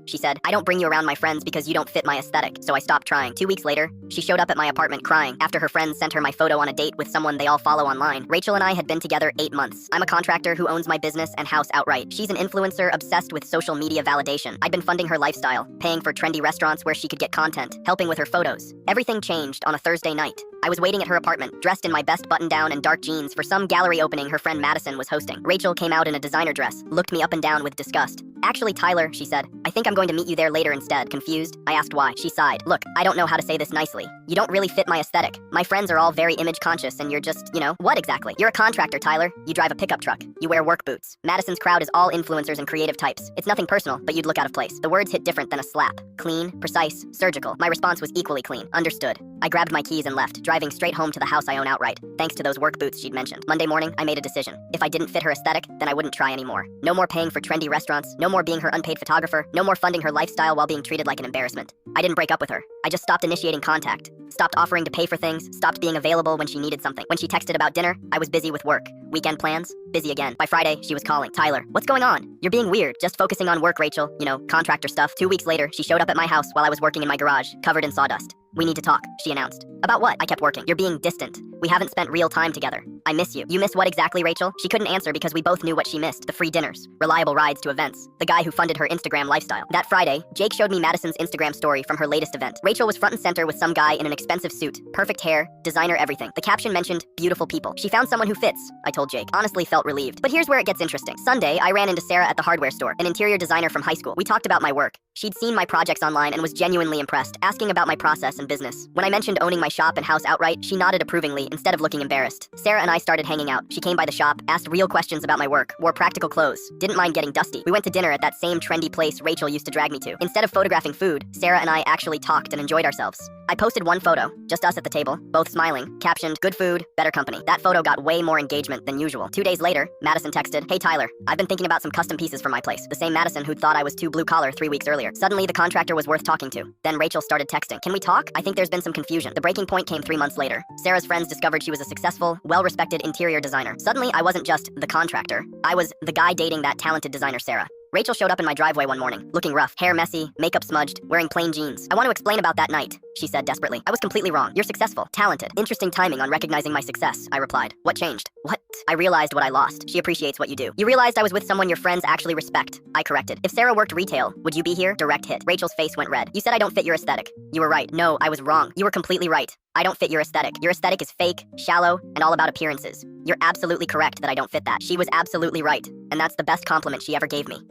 she said. I don't bring you around my friends because you don't fit my aesthetic, so I stopped trying. 2 weeks later, she showed up at my apartment crying after her friends sent her my photo on a date with someone they all follow online. Rachel and I had been together 8 months. I'm a contractor who owns my business and house outright. She's an influencer obsessed with social media validation. I'd been funding her lifestyle, paying for trendy restaurants where she could get content, helping with her photos. Everything changed on a Thursday night. I was waiting at her apartment, dressed in my best button-down and dark jeans for some gallery opening her friend Madison was hosting. Rachel came out in a designer dress, looked me up and down with disgust. Actually, Tyler, she said, I think I'm going to meet you there later instead. Confused, I asked why. She sighed. Look, I don't know how to say this nicely. You don't really fit my aesthetic. My friends are all very image conscious and you're just, what exactly? You're a contractor, Tyler. You drive a pickup truck. You wear work boots. Madison's crowd is all influencers and creative types. It's nothing personal, but you'd look out of place. The words hit different than a slap. Clean, precise, surgical. My response was equally clean. Understood. I grabbed my keys and left, driving straight home to the house I own outright, thanks to those work boots she'd mentioned. Monday morning, I made a decision. If I didn't fit her aesthetic, then I wouldn't try anymore. No more paying for trendy restaurants, no more being her unpaid photographer, no more funding her lifestyle while being treated like an embarrassment. I didn't break up with her. I just stopped initiating contact, stopped offering to pay for things, stopped being available when she needed something. When she texted about dinner, I was busy with work. Weekend plans, busy again. By Friday, she was calling. Tyler, what's going on? You're being weird, just focusing on work, Rachel. Contractor stuff. 2 weeks later, she showed up at my house while I was working in my garage, covered in sawdust. We need to talk, she announced. About what? I kept working. You're being distant. We haven't spent real time together. I miss you. You miss what exactly, Rachel? She couldn't answer because we both knew what she missed. The free dinners, reliable rides to events, the guy who funded her Instagram lifestyle. That Friday, Jake showed me Madison's Instagram story from her latest event. Rachel was front and center with some guy in an expensive suit, perfect hair, designer everything. The caption mentioned, beautiful people. She found someone who fits, I told Jake. Honestly felt relieved. But here's where it gets interesting. Sunday, I ran into Sarah at the hardware store, an interior designer from high school. We talked about my work. She'd seen my projects online and was genuinely impressed, asking about my process and business. When I mentioned owning my shop and house outright, she nodded approvingly instead of looking embarrassed. Sarah and I started hanging out. She came by the shop, asked real questions about my work, wore practical clothes, didn't mind getting dusty. We went to dinner at that same trendy place Rachel used to drag me to. Instead of photographing food, Sarah and I actually talked and enjoyed ourselves. I posted one photo, just us at the table, both smiling, captioned, good food, better company. That photo got way more engagement than usual. 2 days later, Madison texted, hey Tyler, I've been thinking about some custom pieces for my place. The same Madison who'd thought I was too blue collar 3 weeks earlier. Suddenly, the contractor was worth talking to. Then Rachel started texting. Can we talk? I think there's been some confusion. The breaking point came 3 months later. Sarah's friends discovered she was a successful, well-respected interior designer. Suddenly, I wasn't just the contractor. I was the guy dating that talented designer Sarah. Rachel showed up in my driveway one morning, looking rough, hair messy, makeup smudged, wearing plain jeans. I want to explain about that night, she said desperately. I was completely wrong. You're successful, talented. Interesting timing on recognizing my success, I replied. What changed? What? I realized what I lost. She appreciates what you do. You realized I was with someone your friends actually respect, I corrected. If Sarah worked retail, would you be here? Direct hit. Rachel's face went red. You said I don't fit your aesthetic. You were right. No, I was wrong. You were completely right. I don't fit your aesthetic. Your aesthetic is fake, shallow, and all about appearances. You're absolutely correct that I don't fit that. She was absolutely right, and that's the best compliment she ever gave me.